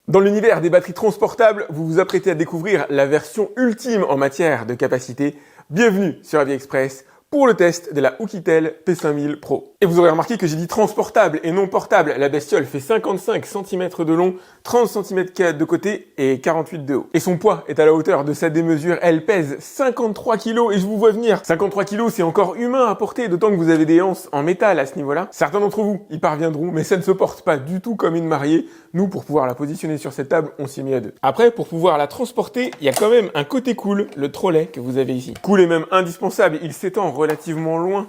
Dans l'univers des batteries transportables, vous vous apprêtez à découvrir la version ultime en matière de capacité. Bienvenue sur AviExpress pour le test de la Oukitel P5000 Pro. Et vous aurez remarqué que j'ai dit transportable et non portable. La bestiole fait 55 cm de long, 30 cm de côté et 48 de haut. Et son poids est à la hauteur de sa démesure. Elle pèse 53 kg et je vous vois venir. 53 kg, c'est encore humain à porter, d'autant que vous avez des anses en métal à ce niveau-là. Certains d'entre vous y parviendront, mais ça ne se porte pas du tout comme une mariée. Nous, pour pouvoir la positionner sur cette table, on s'y est mis à deux. Après, pour pouvoir la transporter, il y a quand même un côté cool, le trolley que vous avez ici. Cool et même indispensable, il s'étend relativement loin,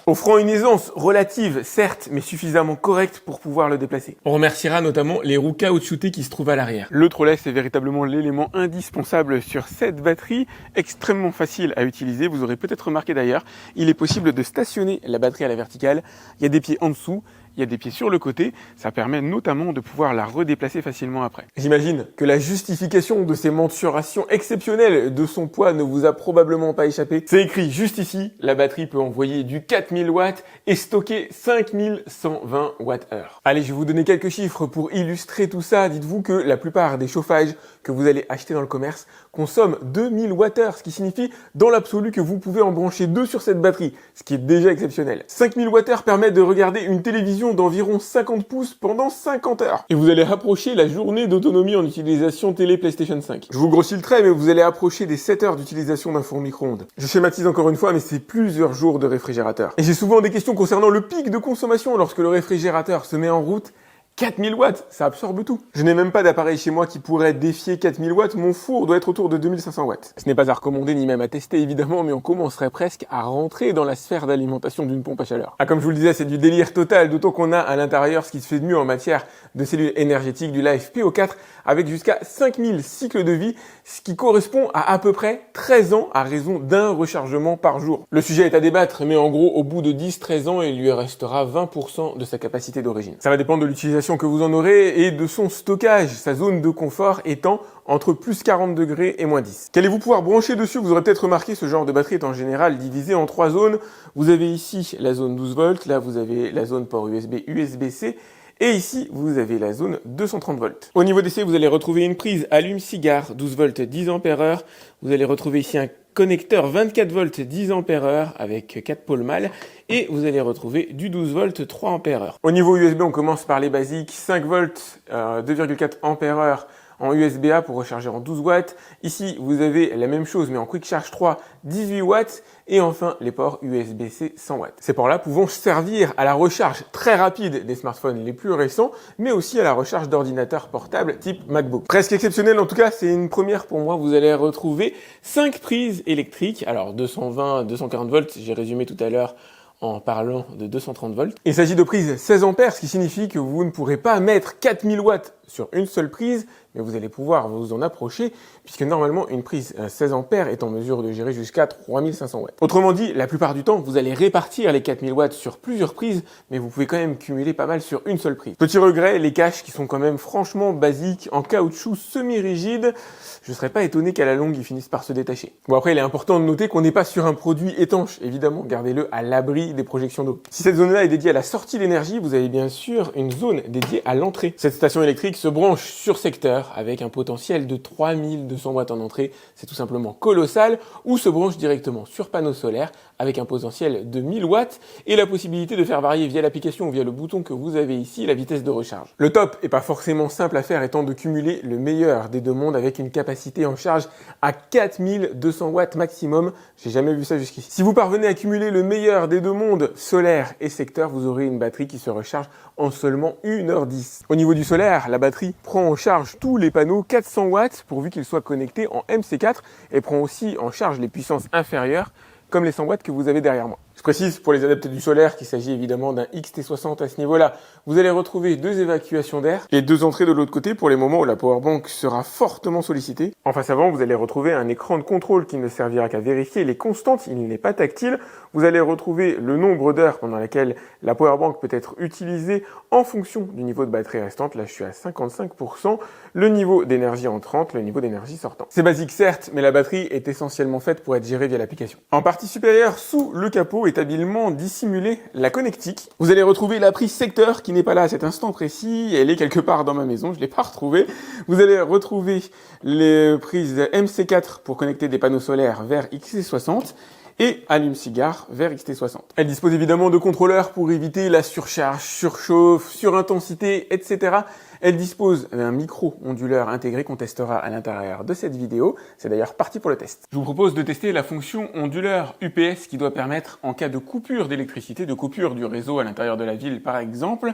offrant une aisance relative, certes, mais suffisamment correcte pour pouvoir le déplacer. On remerciera notamment les roues caoutchoutées qui se trouvent à l'arrière. Le trolley, c'est véritablement l'élément indispensable sur cette batterie, extrêmement facile à utiliser. Vous aurez peut-être remarqué d'ailleurs, il est possible de stationner la batterie à la verticale. Il y a des pieds en dessous. Il y a des pieds sur le côté, ça permet notamment de pouvoir la redéplacer facilement après. J'imagine que la justification de ces mensurations exceptionnelles de son poids ne vous a probablement pas échappé. C'est écrit juste ici, la batterie peut envoyer du 4000 watts et stocker 5120 Wh. Allez, je vais vous donner quelques chiffres pour illustrer tout ça. Dites-vous que la plupart des chauffages que vous allez acheter dans le commerce consomment 2000 Wh, ce qui signifie dans l'absolu que vous pouvez en brancher 2 sur cette batterie, ce qui est déjà exceptionnel. 5000 Wh permettent de regarder une télévision d'environ 50 pouces pendant 50 heures. Et vous allez approcher la journée d'autonomie en utilisation télé PlayStation 5. Je vous grossis le trait, mais vous allez approcher des 7 heures d'utilisation d'un four micro-ondes. Je schématise encore une fois, mais c'est plusieurs jours de réfrigérateur. Et j'ai souvent des questions concernant le pic de consommation lorsque le réfrigérateur se met en route. 4000 watts, ça absorbe tout. Je n'ai même pas d'appareil chez moi qui pourrait défier 4000 watts. Mon four doit être autour de 2500 watts. Ce n'est pas à recommander ni même à tester évidemment, mais on commencerait presque à rentrer dans la sphère d'alimentation d'une pompe à chaleur. Ah, comme je vous le disais, c'est du délire total, d'autant qu'on a à l'intérieur ce qui se fait de mieux en matière de cellules énergétiques, du LiFePO4, avec jusqu'à 5000 cycles de vie, ce qui correspond à peu près 13 ans à raison d'un rechargement par jour. Le sujet est à débattre, mais en gros, au bout de 10-13 ans, il lui restera 20% de sa capacité d'origine. Ça va dépendre de l'utilisation que vous en aurez et de son stockage, sa zone de confort étant entre plus 40 degrés et moins 10. Qu'allez-vous pouvoir brancher dessus? Vous aurez peut-être remarqué, ce genre de batterie est en général divisé en 3 zones. Vous avez ici la zone 12 volts, là vous avez la zone port USB, USB-C, et ici, vous avez la zone 230 volts. Au niveau DC, vous allez retrouver une prise allume-cigare 12 volts 10 ampères-heure. Vous allez retrouver ici un connecteur 24 volts 10 ampères-heure avec 4 pôles mâles. Et vous allez retrouver du 12 volts 3 ampères-heure. Au niveau USB, on commence par les basiques 5 volts 2,4 ampères-heure en USB-A pour recharger en 12 watts. Ici, vous avez la même chose mais en Quick Charge 3, 18 watts. Et enfin, les ports USB-C 100 watts. Ces ports-là pouvant servir à la recharge très rapide des smartphones les plus récents, mais aussi à la recharge d'ordinateurs portables type MacBook. Presque exceptionnel, en tout cas, c'est une première pour moi. Vous allez retrouver 5 prises électriques. Alors 220, 240 volts, j'ai résumé tout à l'heure en parlant de 230 volts. Il s'agit de prises 16 ampères, ce qui signifie que vous ne pourrez pas mettre 4000 watts sur une seule prise, mais vous allez pouvoir vous en approcher, puisque normalement une prise 16 ampères est en mesure de gérer jusqu'à 3500 watts. Autrement dit, la plupart du temps, vous allez répartir les 4000 watts sur plusieurs prises, mais vous pouvez quand même cumuler pas mal sur une seule prise. Petit regret, les caches qui sont quand même franchement basiques, en caoutchouc semi-rigide, je ne serais pas étonné qu'à la longue, ils finissent par se détacher. Bon, après, il est important de noter qu'on n'est pas sur un produit étanche, évidemment, gardez-le à l'abri des projections d'eau. Si cette zone-là est dédiée à la sortie d'énergie, vous avez bien sûr une zone dédiée à l'entrée. Cette station électrique se branche sur secteur avec un potentiel de 3200 watts en entrée, c'est tout simplement colossal, ou se branche directement sur panneau solaire avec un potentiel de 1000 watts et la possibilité de faire varier via l'application ou via le bouton que vous avez ici la vitesse de recharge. Le top est pas forcément simple à faire étant de cumuler le meilleur des deux mondes avec une capacité en charge à 4200 watts maximum. J'ai jamais vu ça jusqu'ici. Si vous parvenez à cumuler le meilleur des deux mondes, solaire et secteur, vous aurez une batterie qui se recharge en seulement 1h10. Au niveau du solaire, la batterie prend en charge tous les panneaux 400 watts pourvu qu'ils soient connectés en MC4 et prend aussi en charge les puissances inférieures comme les 100 watts que vous avez derrière moi. Je précise pour les adeptes du solaire qu'il s'agit évidemment d'un XT60 à ce niveau-là. Vous allez retrouver 2 évacuations d'air et 2 entrées de l'autre côté pour les moments où la powerbank sera fortement sollicitée. En face avant, vous allez retrouver un écran de contrôle qui ne servira qu'à vérifier les constantes, il n'est pas tactile. Vous allez retrouver le nombre d'heures pendant lesquelles la powerbank peut être utilisée en fonction du niveau de batterie restante. Là, je suis à 55%. Le niveau d'énergie entrante, le niveau d'énergie sortant. C'est basique certes, mais la batterie est essentiellement faite pour être gérée via l'application. En partie supérieure, sous le capot, est est habilement dissimulé la connectique. Vous allez retrouver la prise secteur qui n'est pas là à cet instant précis, elle est quelque part dans ma maison, je l'ai pas retrouvée. Vous allez retrouver les prises MC4 pour connecter des panneaux solaires vers XT60 et allume-cigare vers XT60. Elle dispose évidemment de contrôleurs pour éviter la surcharge, surchauffe, surintensité, etc. Elle dispose d'un micro-onduleur intégré qu'on testera à l'intérieur de cette vidéo. C'est d'ailleurs parti pour le test. Je vous propose de tester la fonction onduleur UPS qui doit permettre, en cas de coupure d'électricité, de coupure du réseau à l'intérieur de la ville par exemple,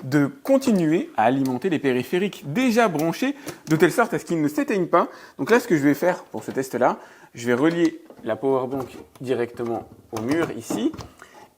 de continuer à alimenter les périphériques déjà branchés de telle sorte à ce qu'ils ne s'éteignent pas. Donc là, ce que je vais faire pour ce test-là, je vais relier la powerbank directement au mur ici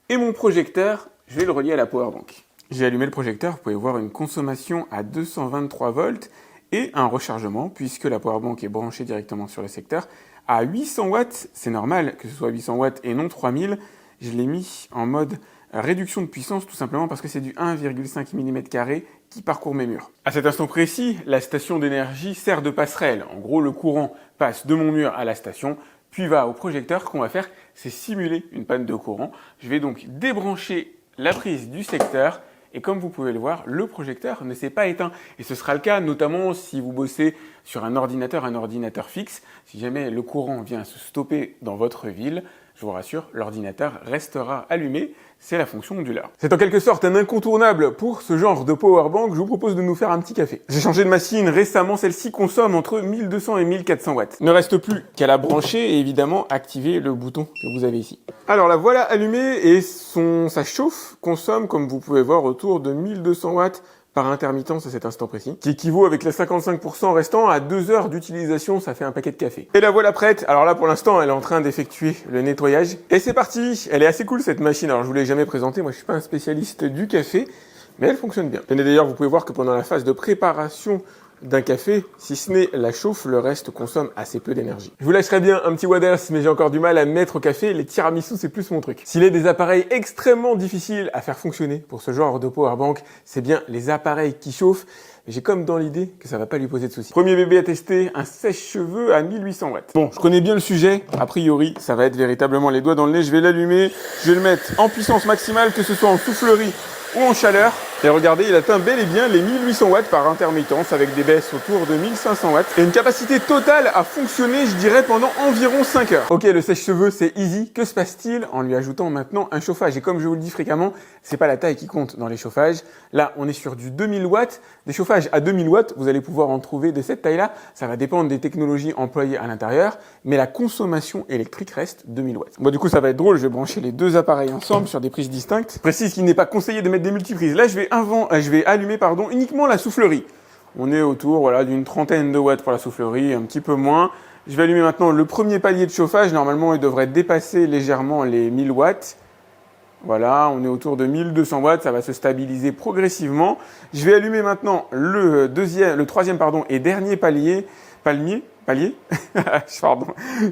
et mon projecteur, je vais le relier à la powerbank. J'ai allumé le projecteur, vous pouvez voir une consommation à 223 volts et un rechargement puisque la powerbank est branchée directement sur le secteur à 800 watts. C'est normal que ce soit 800 watts et non 3000. Je l'ai mis en mode réduction de puissance tout simplement parce que c'est du 1,5 mm² qui parcourt mes murs. À cet instant précis, la station d'énergie sert de passerelle. En gros, le courant passe de mon mur à la station, puis va au projecteur. Ce qu'on va faire, c'est simuler une panne de courant. Je vais donc débrancher la prise du secteur et comme vous pouvez le voir, le projecteur ne s'est pas éteint. Et ce sera le cas notamment si vous bossez sur un ordinateur fixe. Si jamais le courant vient se stopper dans votre ville, je vous rassure, l'ordinateur restera allumé. C'est la fonction onduleur. C'est en quelque sorte un incontournable pour ce genre de powerbank. Je vous propose de nous faire un petit café. J'ai changé de machine récemment. Celle-ci consomme entre 1200 et 1400 watts. Il ne reste plus qu'à la brancher et évidemment activer le bouton que vous avez ici. Alors la voilà allumée et sa chauffe consomme, comme vous pouvez voir, autour de 1200 watts par intermittence à cet instant précis, qui équivaut avec les 55% restants à 2 heures d'utilisation, ça fait un paquet de café. Et la voilà prête. Alors là, pour l'instant, elle est en train d'effectuer le nettoyage. Et c'est parti. Elle est assez cool, cette machine. Alors, je vous l'ai jamais présentée. Moi, je suis pas un spécialiste du café, mais elle fonctionne bien. Et d'ailleurs, vous pouvez voir que pendant la phase de préparation d'un café, si ce n'est la chauffe, le reste consomme assez peu d'énergie. Je vous lâcherai bien un petit what else, mais j'ai encore du mal à mettre au café. Les tiramisu, c'est plus mon truc. S'il est des appareils extrêmement difficiles à faire fonctionner pour ce genre de powerbank, c'est bien les appareils qui chauffent. J'ai comme dans l'idée que ça va pas lui poser de soucis. Premier bébé à tester, un sèche-cheveux à 1800 watts. Bon, je connais bien le sujet. A priori, ça va être véritablement les doigts dans le nez. Je vais l'allumer. Je vais le mettre en puissance maximale, que ce soit en soufflerie ou en chaleur. Et regardez, il atteint bel et bien les 1800 watts par intermittence avec des baisses autour de 1500 watts et une capacité totale à fonctionner, je dirais, pendant environ 5 heures. Ok, le sèche-cheveux, c'est easy. Que se passe-t-il en lui ajoutant maintenant un chauffage? Et comme je vous le dis fréquemment, c'est pas la taille qui compte dans les chauffages. Là, on est sur du 2000 watts. Des chauffages à 2000 watts, vous allez pouvoir en trouver de cette taille-là. Ça va dépendre des technologies employées à l'intérieur, mais la consommation électrique reste 2000 watts. Bon, du coup, ça va être drôle. Je vais brancher les deux appareils ensemble sur des prises distinctes. Je précise qu'il n'est pas conseillé de mettre des multiprises. Là, je vais allumer uniquement la soufflerie. On est autour, voilà, d'une trentaine de watts pour la soufflerie, un petit peu moins. Je vais allumer maintenant le premier palier de chauffage. Normalement, il devrait dépasser légèrement les 1000 watts. Voilà, on est autour de 1200 watts, ça va se stabiliser progressivement. Je vais allumer maintenant le troisième et dernier palier,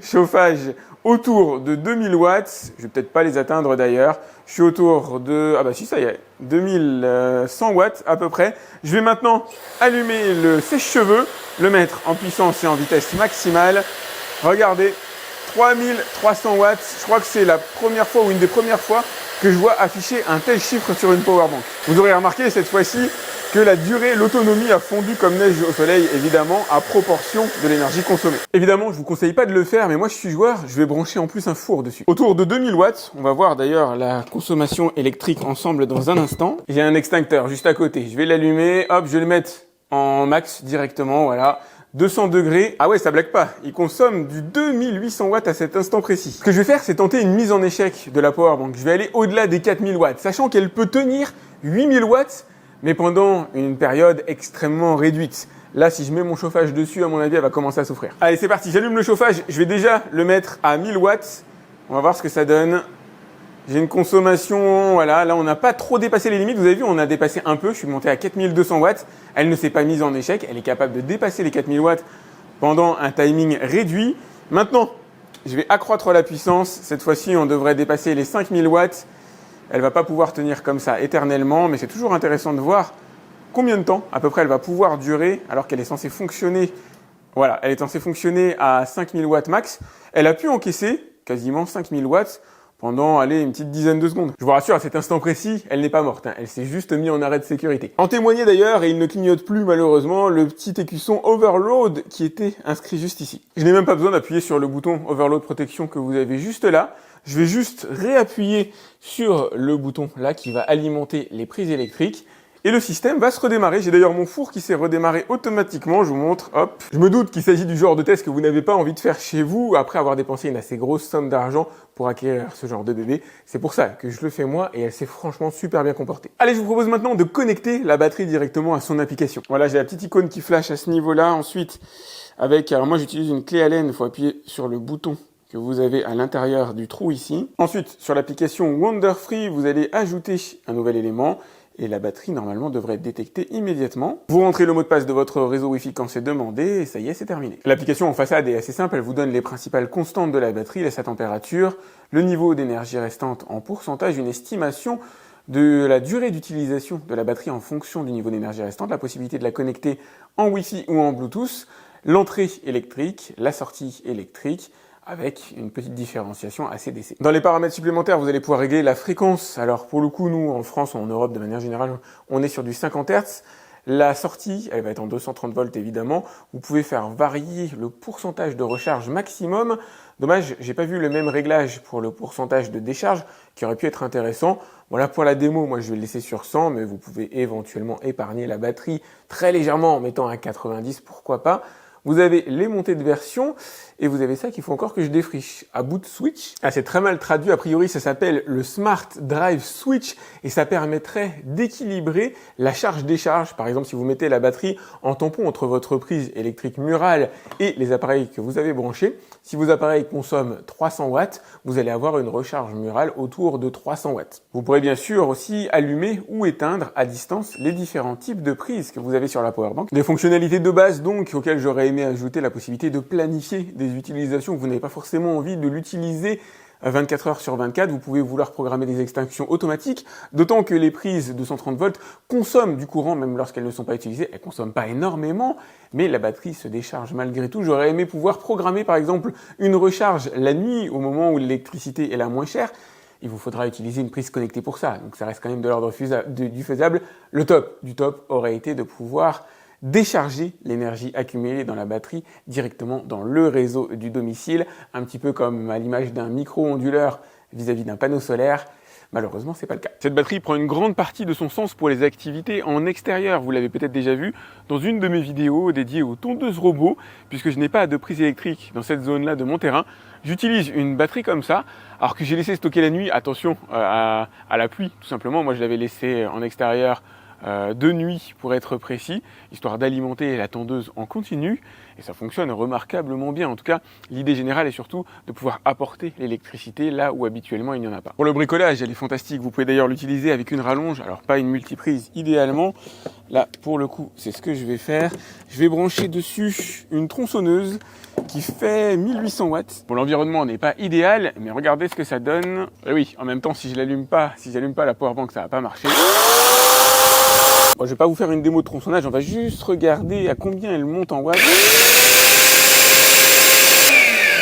chauffage autour de 2000 watts. Je vais peut-être pas les atteindre d'ailleurs. Je suis autour de, ça y est, 2100 watts à peu près. Je vais maintenant allumer le sèche-cheveux, le mettre en puissance et en vitesse maximale. Regardez, 3300 watts. Je crois que c'est la première fois ou une des premières fois que je vois afficher un tel chiffre sur une powerbank. Vous aurez remarqué cette fois-ci que la durée, l'autonomie a fondu comme neige au soleil, évidemment, à proportion de l'énergie consommée. Évidemment, je vous conseille pas de le faire, mais moi je suis joueur, je vais brancher en plus un four dessus. Autour de 2000 watts, on va voir d'ailleurs la consommation électrique ensemble dans un instant. J'ai un extincteur juste à côté, je vais l'allumer, hop, je vais le mettre en max directement, voilà. 200 degrés. Ah ouais, ça blague pas. Il consomme du 2800 watts à cet instant précis. Ce que je vais faire, c'est tenter une mise en échec de la powerbank. Je vais aller au-delà des 4000 watts, sachant qu'elle peut tenir 8000 watts, mais pendant une période extrêmement réduite. Là, si je mets mon chauffage dessus, à mon avis, elle va commencer à souffrir. Allez, c'est parti. J'allume le chauffage. Je vais déjà le mettre à 1000 watts. On va voir ce que ça donne. J'ai une consommation, voilà, là on n'a pas trop dépassé les limites, vous avez vu, on a dépassé un peu, je suis monté à 4200 watts, elle ne s'est pas mise en échec, elle est capable de dépasser les 4000 watts pendant un timing réduit. Maintenant, je vais accroître la puissance, cette fois-ci on devrait dépasser les 5000 watts, elle va pas pouvoir tenir comme ça éternellement, mais c'est toujours intéressant de voir combien de temps à peu près elle va pouvoir durer alors qu'elle est censée fonctionner, voilà, elle est censée fonctionner à 5000 watts max, elle a pu encaisser quasiment 5000 watts pendant, allez, une petite dizaine de secondes. Je vous rassure, à cet instant précis, elle n'est pas morte, hein. Elle s'est juste mise en arrêt de sécurité. En témoignait d'ailleurs, et il ne clignote plus malheureusement, le petit écusson Overload qui était inscrit juste ici. Je n'ai même pas besoin d'appuyer sur le bouton Overload Protection que vous avez juste là. Je vais juste réappuyer sur le bouton là qui va alimenter les prises électriques. Et le système va se redémarrer. J'ai d'ailleurs mon four qui s'est redémarré automatiquement. Je vous montre, hop. Je me doute qu'il s'agit du genre de test que vous n'avez pas envie de faire chez vous après avoir dépensé une assez grosse somme d'argent pour acquérir ce genre de bébé. C'est pour ça que je le fais moi et elle s'est franchement super bien comportée. Allez, je vous propose maintenant de connecter la batterie directement à son application. Voilà, j'ai la petite icône qui flash à ce niveau-là. Ensuite, alors moi j'utilise une clé Allen. Il faut appuyer sur le bouton que vous avez à l'intérieur du trou ici. Ensuite, sur l'application Wonderfree, vous allez ajouter un nouvel élément. Et la batterie, normalement, devrait être détectée immédiatement. Vous rentrez le mot de passe de votre réseau Wi-Fi quand c'est demandé, et ça y est, c'est terminé. L'application en façade est assez simple, elle vous donne les principales constantes de la batterie, sa température, le niveau d'énergie restante en pourcentage, une estimation de la durée d'utilisation de la batterie en fonction du niveau d'énergie restante, la possibilité de la connecter en Wi-Fi ou en Bluetooth, l'entrée électrique, la sortie électrique, avec une petite différenciation AC/DC. Dans les paramètres supplémentaires, vous allez pouvoir régler la fréquence. Alors pour le coup, nous, en France, en Europe, de manière générale, on est sur du 50 Hz. La sortie, elle va être en 230 volts évidemment. Vous pouvez faire varier le pourcentage de recharge maximum. Dommage, j'ai pas vu le même réglage pour le pourcentage de décharge qui aurait pu être intéressant. Voilà pour la démo, moi je vais le laisser sur 100, mais vous pouvez éventuellement épargner la batterie très légèrement en mettant un 90, pourquoi pas. Vous avez les montées de version et vous avez ça qu'il faut encore que je défriche. À bout de switch, c'est très mal traduit, a priori ça s'appelle le Smart Drive Switch et ça permettrait d'équilibrer la charge-décharge. Par exemple, si vous mettez la batterie en tampon entre votre prise électrique murale et les appareils que vous avez branchés, si vos appareils consomment 300 watts, vous allez avoir une recharge murale autour de 300 watts. Vous pourrez bien sûr aussi allumer ou éteindre à distance les différents types de prises que vous avez sur la powerbank. Des fonctionnalités de base donc auxquelles j'aurais aimé ajouter la possibilité de planifier des utilisations que vous n'avez pas forcément envie de l'utiliser 24 heures sur 24, vous pouvez vouloir programmer des extinctions automatiques, d'autant que les prises de 130 volts consomment du courant même lorsqu'elles ne sont pas utilisées, elles consomment pas énormément, mais la batterie se décharge malgré tout. J'aurais aimé pouvoir programmer par exemple une recharge la nuit au moment où l'électricité est la moins chère. Il vous faudra utiliser une prise connectée pour ça, donc ça reste quand même de l'ordre du faisable. Le top du top aurait été de pouvoir décharger l'énergie accumulée dans la batterie directement dans le réseau du domicile, un petit peu comme à l'image d'un micro-onduleur vis-à-vis d'un panneau solaire. Malheureusement, c'est pas le cas. Cette batterie prend une grande partie de son sens pour les activités en extérieur. Vous l'avez peut-être déjà vu dans une de mes vidéos dédiées aux tondeuses robots, puisque je n'ai pas de prise électrique dans cette zone-là de mon terrain. J'utilise une batterie comme ça, alors que j'ai laissé stocker la nuit. Attention à la pluie, tout simplement. Moi, je l'avais laissé en extérieur de nuit pour être précis, histoire d'alimenter la tondeuse en continu, et ça fonctionne remarquablement bien. En tout cas, l'idée générale est surtout de pouvoir apporter l'électricité là où habituellement il n'y en a pas. Pour le bricolage, elle est fantastique, vous pouvez d'ailleurs l'utiliser avec une rallonge, alors pas une multiprise idéalement. Là, pour le coup, c'est ce que je vais faire. Je vais brancher dessus une tronçonneuse qui fait 1800 watts. Bon, l'environnement n'est pas idéal, mais regardez ce que ça donne. Et oui, en même temps, si j'allume pas la powerbank, ça va pas marcher. Bon, je vais pas vous faire une démo de tronçonnage, on va juste regarder à combien elle monte en watts.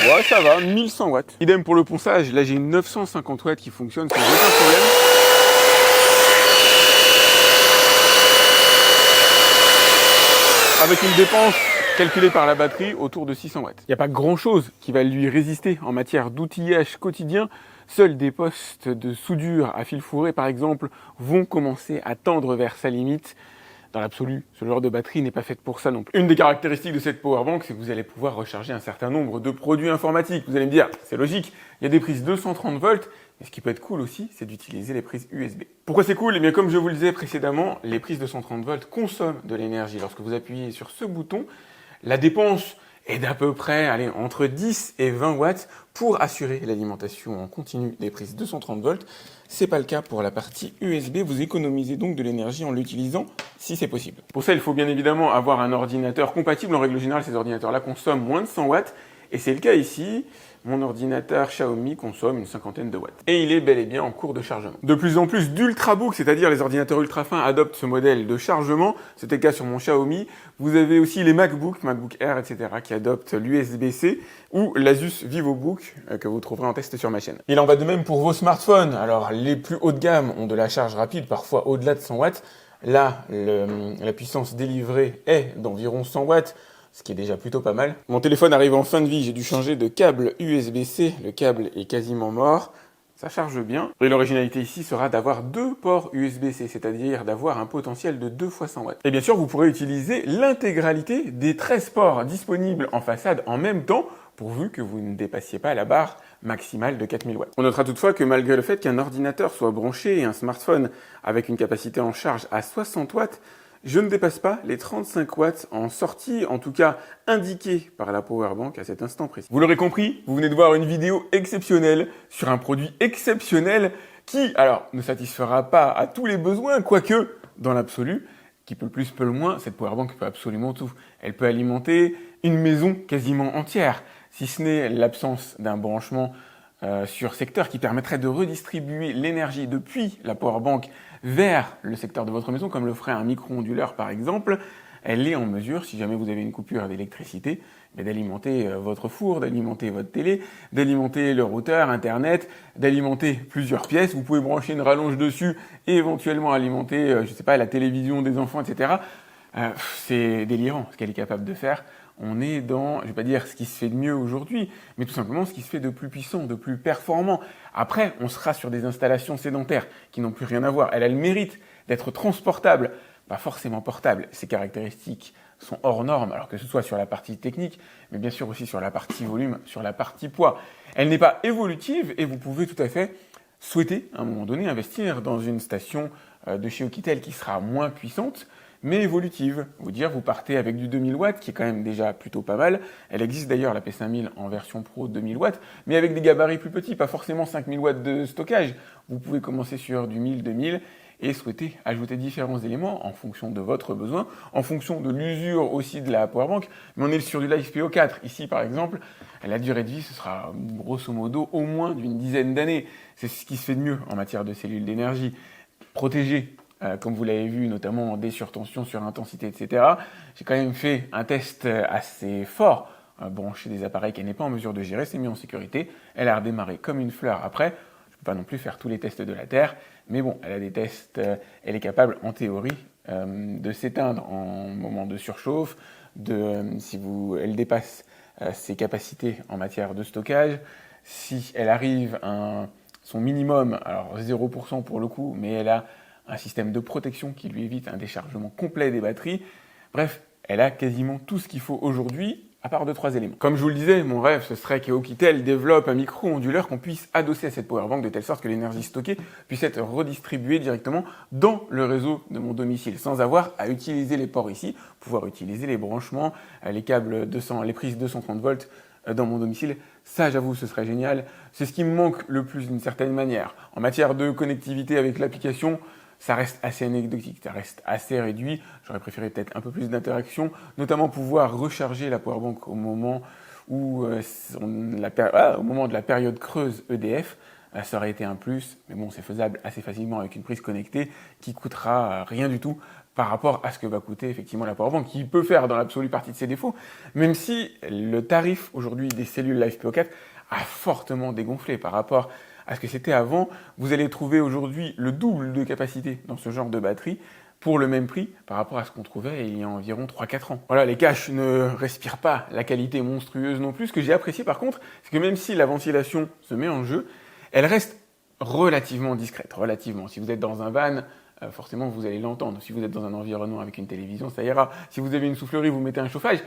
Ouais, ça va, 1100 watts. Idem pour le ponçage, là j'ai une 950 watts qui fonctionne sans aucun problème. Avec une dépense calculée par la batterie autour de 600 watts. Il n'y a pas grand chose qui va lui résister en matière d'outillage quotidien. Seuls des postes de soudure à fil fourré, par exemple, vont commencer à tendre vers sa limite. Dans l'absolu, ce genre de batterie n'est pas faite pour ça non plus. Une des caractéristiques de cette powerbank, c'est que vous allez pouvoir recharger un certain nombre de produits informatiques. Vous allez me dire, c'est logique, il y a des prises 230 volts, mais ce qui peut être cool aussi, c'est d'utiliser les prises USB. Pourquoi c'est cool? Eh bien, comme je vous le disais précédemment, les prises 230 volts consomment de l'énergie. Lorsque vous appuyez sur ce bouton, la dépense est d'à peu près entre 10 et 20 watts pour assurer l'alimentation en continu des prises 230 volts. C'est pas le cas pour la partie USB. Vous économisez donc de l'énergie en l'utilisant si c'est possible. Pour ça, il faut bien évidemment avoir un ordinateur compatible. En règle générale, ces ordinateurs-là consomment moins de 100 watts. Et c'est le cas ici. Mon ordinateur Xiaomi consomme une cinquantaine de watts. Et il est bel et bien en cours de chargement. De plus en plus d'ultrabooks, c'est-à-dire les ordinateurs ultra fins, adoptent ce modèle de chargement. C'était le cas sur mon Xiaomi. Vous avez aussi les MacBook Air, etc. qui adoptent l'USB-C ou l'Asus VivoBook que vous trouverez en test sur ma chaîne. Il en va de même pour vos smartphones. Alors, les plus haut de gamme ont de la charge rapide, parfois au-delà de 100 watts. Là, la puissance délivrée est d'environ 100 watts. Ce qui est déjà plutôt pas mal. Mon téléphone arrive en fin de vie, j'ai dû changer de câble USB-C, le câble est quasiment mort, ça charge bien. Et l'originalité ici sera d'avoir 2 ports USB-C, c'est-à-dire d'avoir un potentiel de 2 fois 100 watts. Et bien sûr, vous pourrez utiliser l'intégralité des 13 ports disponibles en façade en même temps, pourvu que vous ne dépassiez pas la barre maximale de 4000 watts. On notera toutefois que malgré le fait qu'un ordinateur soit branché et un smartphone avec une capacité en charge à 60 watts, je ne dépasse pas les 35 watts en sortie, en tout cas indiqué par la powerbank à cet instant précis. Vous l'aurez compris, vous venez de voir une vidéo exceptionnelle sur un produit exceptionnel qui, alors, ne satisfera pas à tous les besoins, quoique, dans l'absolu, qui peut le plus, peut le moins, cette powerbank peut absolument tout. Elle peut alimenter une maison quasiment entière, si ce n'est l'absence d'un branchement sur secteur qui permettrait de redistribuer l'énergie depuis la powerbank vers le secteur de votre maison, comme le ferait un micro-onduleur par exemple. Elle est en mesure, si jamais vous avez une coupure d'électricité, d'alimenter votre four, d'alimenter votre télé, d'alimenter le routeur, Internet, d'alimenter plusieurs pièces. Vous pouvez brancher une rallonge dessus et éventuellement alimenter, je sais pas, la télévision des enfants, etc. C'est délirant ce qu'elle est capable de faire. On est dans, je vais pas dire ce qui se fait de mieux aujourd'hui, mais tout simplement ce qui se fait de plus puissant, de plus performant. Après, on sera sur des installations sédentaires qui n'ont plus rien à voir. Elle a le mérite d'être transportable, pas forcément portable. Ses caractéristiques sont hors normes, alors que ce soit sur la partie technique, mais bien sûr aussi sur la partie volume, sur la partie poids. Elle n'est pas évolutive et vous pouvez tout à fait souhaiter, à un moment donné, investir dans une station de chez Oukitel qui sera moins puissante, mais évolutive. Vous partez avec du 2000 watts, qui est quand même déjà plutôt pas mal. Elle existe d'ailleurs, la P5000, en version Pro 2000 watts, mais avec des gabarits plus petits, pas forcément 5000 watts de stockage. Vous pouvez commencer sur du 1000, 2000, et souhaiter ajouter différents éléments en fonction de votre besoin, en fonction de l'usure aussi de la powerbank. Mais on est sur du LiFePO 4. Ici, par exemple, la durée de vie, ce sera grosso modo au moins d'une dizaine d'années. C'est ce qui se fait de mieux en matière de cellules d'énergie. Protégées, comme vous l'avez vu, notamment des surtensions, surintensité, etc. J'ai quand même fait un test assez fort, branché des appareils qu'elle n'est pas en mesure de gérer, c'est mis en sécurité. Elle a redémarré comme une fleur après. Je ne peux pas non plus faire tous les tests de la Terre, mais bon, elle a des tests, elle est capable, en théorie, de s'éteindre en moment de surchauffe, elle dépasse ses capacités en matière de stockage. Si elle arrive à son minimum, alors 0% pour le coup, mais elle a un système de protection qui lui évite un déchargement complet des batteries. Bref, elle a quasiment tout ce qu'il faut aujourd'hui, à part 2-3 éléments. Comme je vous le disais, mon rêve, ce serait qu'Oukitel développe un micro-onduleur qu'on puisse adosser à cette powerbank de telle sorte que l'énergie stockée puisse être redistribuée directement dans le réseau de mon domicile, sans avoir à utiliser les ports ici, pouvoir utiliser les branchements, les câbles les prises 230 volts dans mon domicile. Ça, j'avoue, ce serait génial. C'est ce qui me manque le plus d'une certaine manière. En matière de connectivité avec l'application, ça reste assez anecdotique, ça reste assez réduit. J'aurais préféré peut-être un peu plus d'interaction, notamment pouvoir recharger la powerbank au moment où au moment de la période creuse EDF. Ça aurait été un plus, mais bon, c'est faisable assez facilement avec une prise connectée qui coûtera rien du tout par rapport à ce que va coûter effectivement la powerbank, qui peut faire dans l'absolue partie de ses défauts, même si le tarif aujourd'hui des cellules LiFePO 4 a fortement dégonflé par rapport à ce que c'était avant. Vous allez trouver aujourd'hui le double de capacité dans ce genre de batterie pour le même prix par rapport à ce qu'on trouvait il y a environ 3-4 ans. Voilà, les caches ne respirent pas la qualité monstrueuse non plus. Ce que j'ai apprécié par contre, c'est que même si la ventilation se met en jeu, elle reste relativement discrète, relativement. Si vous êtes dans un van, forcément vous allez l'entendre. Si vous êtes dans un environnement avec une télévision, ça ira. Si vous avez une soufflerie, vous mettez un chauffage,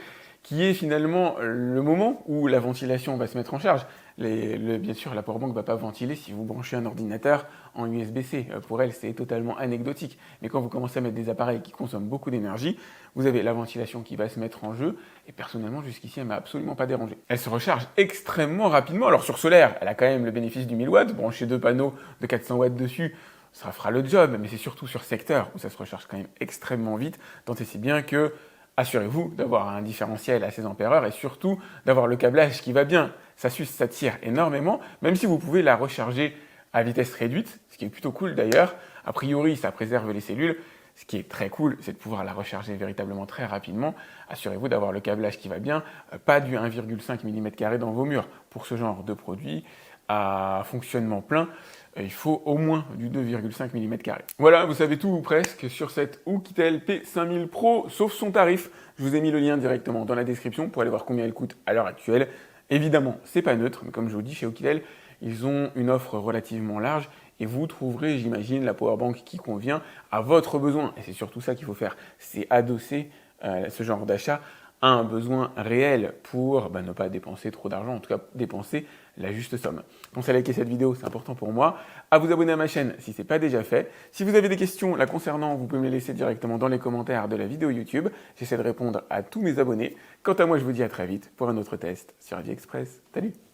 qui est finalement le moment où la ventilation va se mettre en charge. Bien sûr, la powerbank ne va pas ventiler si vous branchez un ordinateur en USB-C. Pour elle, c'est totalement anecdotique. Mais quand vous commencez à mettre des appareils qui consomment beaucoup d'énergie, vous avez la ventilation qui va se mettre en jeu. Et personnellement, jusqu'ici, elle ne m'a absolument pas dérangé. Elle se recharge extrêmement rapidement. Alors sur solaire, elle a quand même le bénéfice du 1000 watts. Brancher 2 panneaux de 400 watts dessus, ça fera le job. Mais c'est surtout sur secteur où ça se recharge quand même extrêmement vite. Tant et si bien que Assurez-vous d'avoir un différentiel à 16 ampères et surtout d'avoir le câblage qui va bien. Ça suce, ça tire énormément, même si vous pouvez la recharger à vitesse réduite, ce qui est plutôt cool d'ailleurs. A priori, ça préserve les cellules. Ce qui est très cool, c'est de pouvoir la recharger véritablement très rapidement. Assurez-vous d'avoir le câblage qui va bien, pas du 1,5 mm² dans vos murs. Pour ce genre de produit, à fonctionnement plein, il faut au moins du 2,5 mm². Voilà, vous savez tout ou presque sur cette Oukitel P5000 Pro, sauf son tarif. Je vous ai mis le lien directement dans la description pour aller voir combien elle coûte à l'heure actuelle. Évidemment, c'est pas neutre, mais comme je vous dis, chez Oukitel, ils ont une offre relativement large et vous trouverez, j'imagine, la powerbank qui convient à votre besoin. Et c'est surtout ça qu'il faut faire, c'est adosser ce genre d'achat à un besoin réel pour ne pas dépenser trop d'argent, en tout cas dépenser la juste somme. Pensez à liker cette vidéo, c'est important pour moi, à vous abonner à ma chaîne si ce n'est pas déjà fait. Si vous avez des questions la concernant, vous pouvez me les laisser directement dans les commentaires de la vidéo YouTube. J'essaie de répondre à tous mes abonnés. Quant à moi, je vous dis à très vite pour un autre test sur AliExpress. Salut!